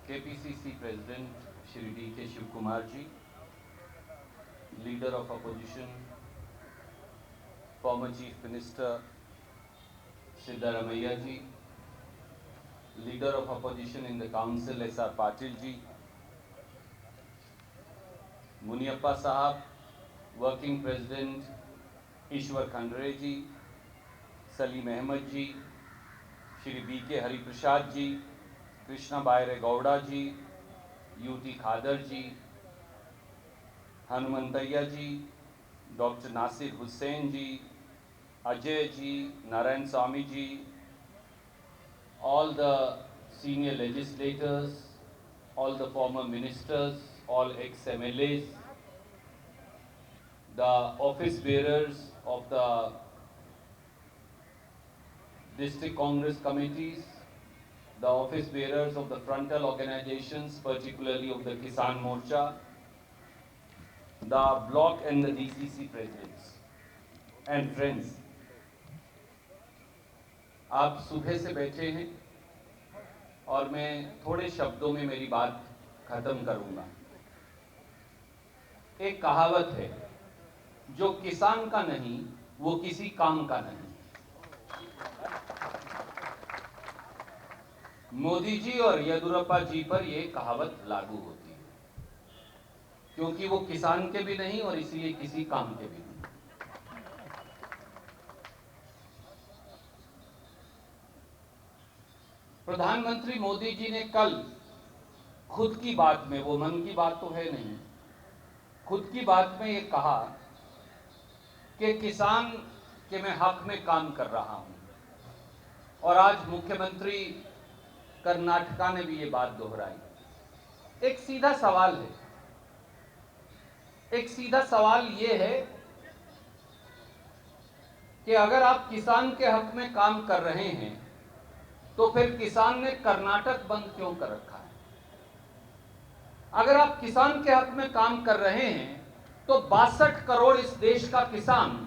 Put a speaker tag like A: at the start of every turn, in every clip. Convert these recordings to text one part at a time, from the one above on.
A: KPCC President Shri D.K. Shivkumar ji, Leader of Opposition, former Chief Minister Siddaramaiah ji, Leader of Opposition in the Council S.R. Patil ji, Muniappa Sahab, Working President Ishwar Khandre ji, Salim Ahmed ji, Shri B.K. Hari Prasad ji, Krishna Baire Gowda ji, U.T. Khadar ji, Hanumantaiah ji, Dr. Nasir Hussain ji, Ajay ji, Narayan Swamy ji, all the senior legislators, all the former ministers, all ex-MLAs, the office bearers of the district Congress committees, the office bearers of the frontal organizations, particularly of the Kisan Morcha, the block and the DCC presidents and friends. आप सुबह से बैठे हैं और मैं थोड़े शब्दों में मेरी बात खत्म करूंगा। एक कहावत है, जो किसान का नहीं वो किसी काम का नहीं। मोदी जी और येदियुरप्पा जी पर यह कहावत लागू होती है, क्योंकि वो किसान के भी नहीं और इसलिए किसी काम के भी नहीं। प्रधानमंत्री मोदी जी ने कल खुद की बात में, वो मन की बात तो है नहीं, खुद की बात में ये कहा कि किसान के मैं हक में काम कर रहा हूं, और आज मुख्यमंत्री कर्नाटका ने भी ये बात दोहराई। एक सीधा सवाल है, एक सीधा सवाल ये है कि अगर आप किसान के हक में काम कर रहे हैं तो फिर किसान ने कर्नाटक बंद क्यों कर रखा है? अगर आप किसान के हक में काम कर रहे हैं तो 62 करोड़ इस देश का किसान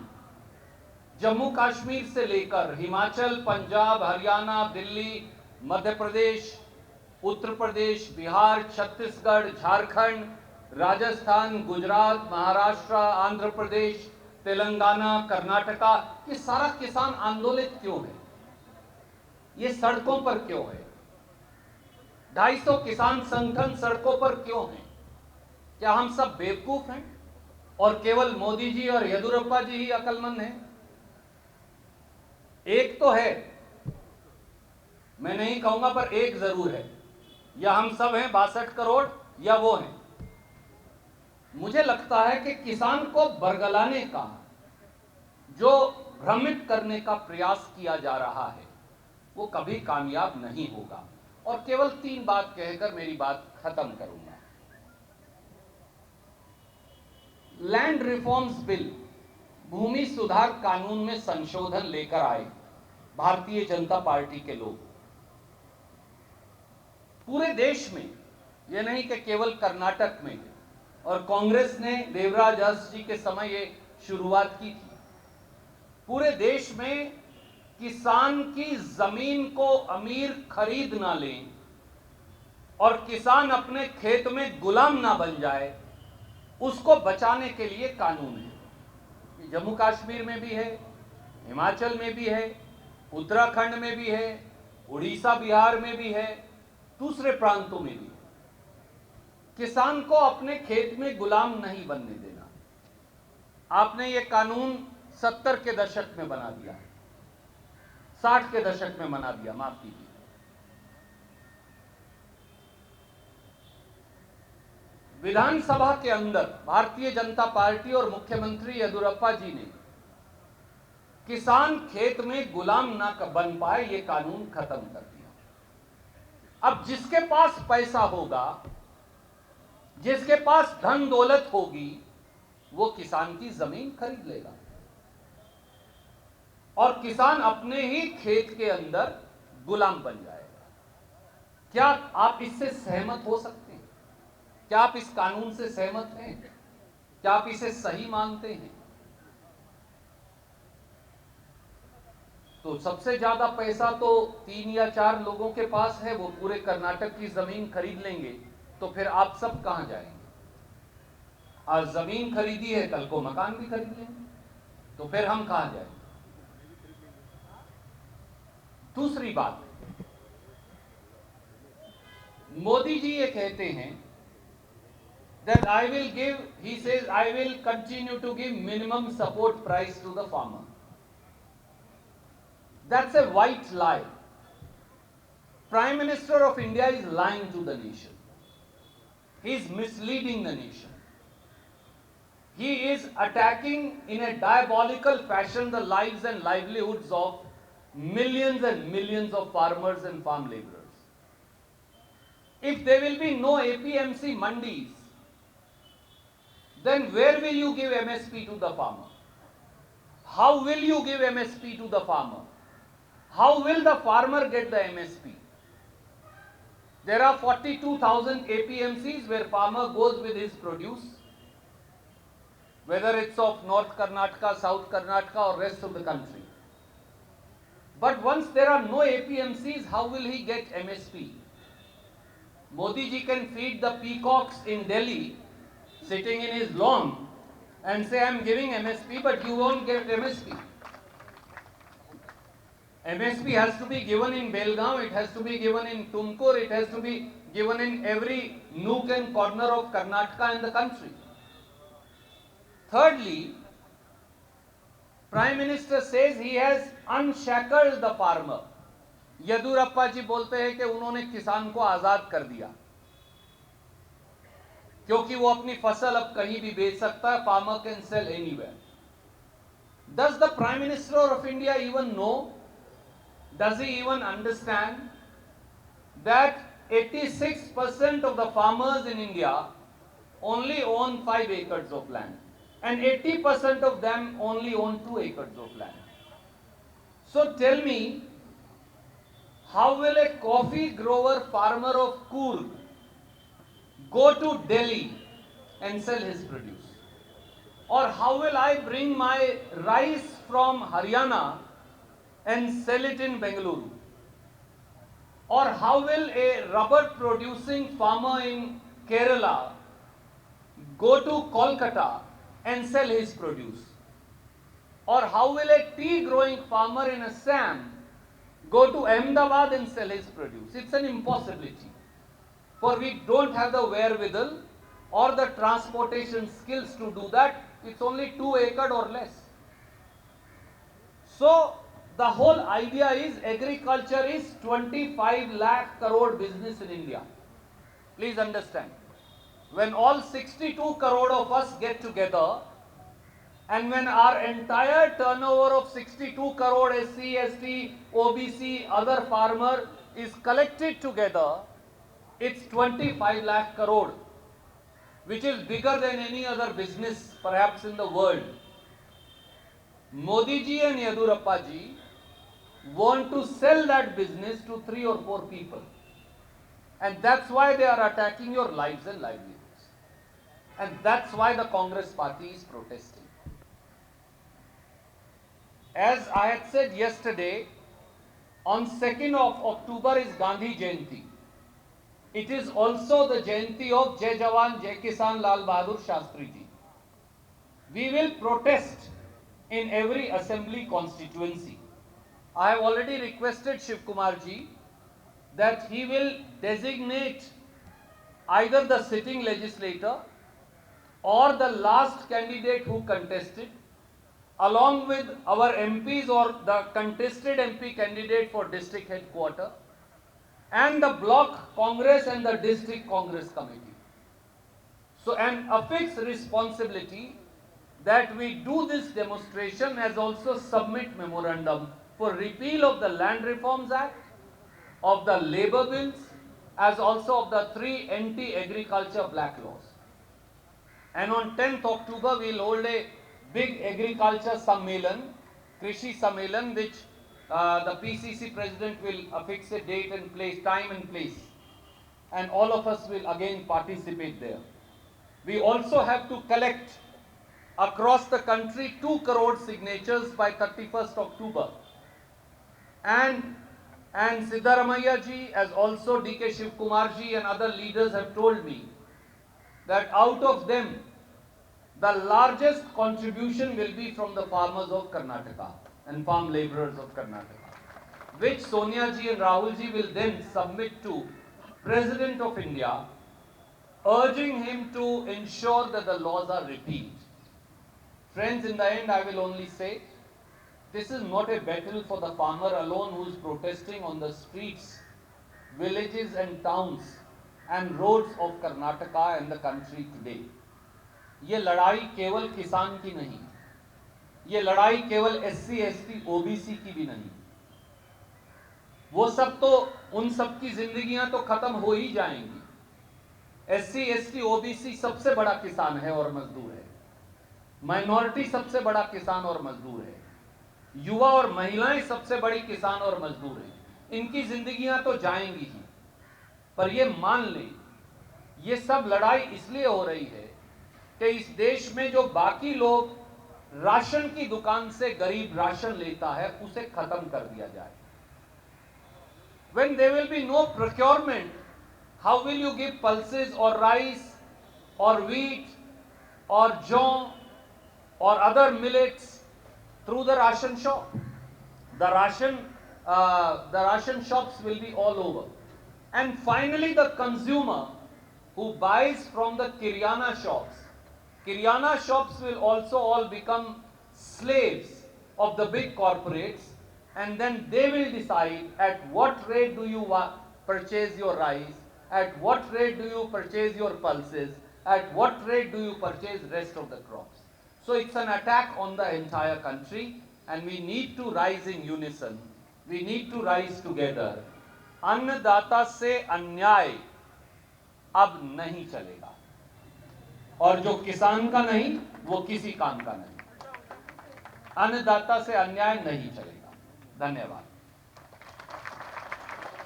A: जम्मू कश्मीर से लेकर हिमाचल, पंजाब, हरियाणा, दिल्ली, मध्य प्रदेश, उत्तर प्रदेश, बिहार, छत्तीसगढ़, झारखंड, राजस्थान, गुजरात, महाराष्ट्र, आंध्र प्रदेश, तेलंगाना, कर्नाटका, ये सारा किसान आंदोलित क्यों है? ये सड़कों पर क्यों है? 250 किसान संगठन सड़कों पर क्यों हैं? क्या हम सब बेवकूफ हैं और केवल मोदी जी और येदियुरप्पा जी ही अक्लमंद हैं? एक तो है, मैं नहीं कहूंगा पर एक जरूर है, या हम सब हैं 62 करोड़ या वो हैं। मुझे लगता है कि किसान को बरगलाने का, जो भ्रमित करने का प्रयास किया जा रहा है, वो कभी कामयाब नहीं होगा। और केवल 3 बात कहकर मेरी बात खत्म करूंगा। लैंड रिफॉर्म्स बिल, भूमि सुधार कानून में संशोधन लेकर आए भारतीय जनता पार्टी के लोग पूरे देश में, यह नहीं कि केवल कर्नाटक में, और कांग्रेस ने देवराज अरस जी के समय ये शुरुआत की थी। पूरे देश में किसान की जमीन को अमीर खरीद ना लें और किसान अपने खेत में गुलाम ना बन जाए, उसको बचाने के लिए कानून है। जम्मू कश्मीर में भी है, हिमाचल में भी है, उत्तराखंड में भी है, उड़ीसा बिहार में भी है, दूसरे प्रांतों में भी है। किसान को अपने खेत में गुलाम नहीं बनने देना। आपने ये कानून 70 के दशक में बना दिया, 60 के दशक में बना दिया, माफ कीजिए। विधानसभा के अंदर भारतीय जनता पार्टी और मुख्यमंत्री येदियुरप्पा जी ने किसान खेत में गुलाम ना बन पाए, ये कानून खत्म कर दिया। अब जिसके पास पैसा होगा, जिसके पास धन दौलत होगी, वो किसान की जमीन खरीद लेगा और किसान अपने ही खेत के अंदर गुलाम बन जाएगा। क्या आप इससे सहमत हो सकते हैं? क्या आप इस कानून से सहमत हैं? क्या आप इसे सही मानते हैं? तो सबसे ज्यादा पैसा तो 3 या 4 लोगों के पास है, वो पूरे कर्नाटक की जमीन खरीद लेंगे, तो फिर आप सब कहां जाएंगे? आज जमीन खरीदी है, कल को मकान भी खरीद लेंगे, तो फिर हम कहां जाएंगे? दूसरी बात, मोदी जी ये कहते हैं that I will give, he says, I will continue to give minimum support price to the farmer. That's a white lie. Prime Minister of India is lying to the nation. He is misleading the nation. He is attacking in a diabolical fashion the lives and livelihoods of millions and millions of farmers and farm laborers. If there will be no APMC mandis, then where will you give MSP to the farmer? How will you give MSP to the farmer? How will the farmer get the MSP? There are 42,000 APMCs where farmer goes with his produce, whether it's of North Karnataka, South Karnataka or rest of the country. But once there are no APMCs, how will he get MSP? Modi ji can feed the peacocks in Delhi sitting in his lawn and say, I am giving MSP, but you won't get MSP. MSP has to be given in Belgaum, it has to be given in Tumkur, it has to be given in every nook and corner of Karnataka and the country. Thirdly, Prime Minister says he has unshackled the farmer. Yediyurappa जी बोलते हैं कि उन्होंने किसान को आजाद कर दिया, क्योंकि वो अपनी फसल अब कहीं भी बेच सकता है. Farmer can sell anywhere. Does the Prime Minister of India even know? Does he even understand that 86% of the farmers in India only own 5 acres of land, and 80% of them only own 2 acres of land? So tell me, how will a coffee grower farmer of Coorg go to Delhi and sell his produce? Or how will I bring my rice from Haryana and sell it in Bengaluru? Or how will a rubber producing farmer in Kerala go to Kolkata and sell his produce? Or how will a tea growing farmer in Assam go to Ahmedabad and sell his produce? It's an impossibility. For we don't have the wherewithal or the transportation skills to do that. It's only 2 acres or less. So the whole idea is agriculture is 25 lakh crore business in India. Please understand. When all 62 crore of us get together, and when our entire turnover of 62 crore SC, ST, OBC, other farmer is collected together, it's 25 lakh crore, which is bigger than any other business perhaps in the world. Modi ji and Yedurappa ji want to sell that business to 3 or 4 people. And that's why they are attacking your lives and livelihoods. And that's why the Congress party is protesting. As I had said yesterday, on 2nd of October is Gandhi Jayanti. It is also the Jayanti of Jai Jawan, Jai Kisan, Lal Bahadur Shastri ji. We will protest in every assembly constituency. I have already requested Shiv Kumar ji that he will designate either the sitting legislator or the last candidate who contested, along with our MPs or the contested MP candidate for district headquarter, and the block Congress and the district Congress committee. So an affixed responsibility that we do this demonstration as also submit memorandum for repeal of the Land Reforms Act, of the labor bills, as also of the 3 anti-agriculture black laws. And on 10th October we will hold a big agriculture sammelan, Krishi Sammelan, which the PCC president will affix a date and place, time and place, and all of us will again participate there. We also have to collect across the country 2 crore signatures by 31st October. And Siddaramaiah ji, as also D.K. Shiv Kumar ji and other leaders have told me, that out of them, the largest contribution will be from the farmers of Karnataka and farm laborers of Karnataka, which Sonia ji and Rahul ji will then submit to President of India, urging him to ensure that the laws are repealed. Friends, in the end, I will only say, this is not a battle for the farmer alone who is protesting on the streets, villages and towns and roads of Karnataka and the country today. ये लड़ाई केवल किसान की नहीं, ये लड़ाई केवल SC, ST, OBC की भी नहीं। वो सब तो, उन सब की जिंदगियां तो खत्म हो ही जाएंगी। SC, ST, OBC सबसे बड़ा किसान है और मजदूर है, माइनॉरिटी सबसे बड़ा किसान और मजदूर है, युवा और महिलाएं सबसे बड़ी किसान और मजदूर हैं। इनकी जिंदगियां तो जाएंगी ही, पर ये मान लें, ये सब लड़ाई इसलिए हो रही है कि इस देश में जो बाकी लोग राशन की दुकान से गरीब राशन लेता है, उसे खत्म कर दिया जाए। When there will be no procurement, how will you give pulses or rice or wheat or jaw or other millets through the ration shop? The ration shops will be all over. And finally, the consumer who buys from the Kiryana shops will also all become slaves of the big corporates, and then they will decide at what rate do you purchase your rice, at what rate do you purchase your pulses, at what rate do you purchase rest of the crops. So it's an attack on the entire country, and we need to rise in unison. We need to rise together. अन्नदाता से अन्याय अब नहीं चलेगा, और जो किसान का नहीं वो किसी काम का नहीं। अन्नदाता से अन्याय नहीं चलेगा। धन्यवाद।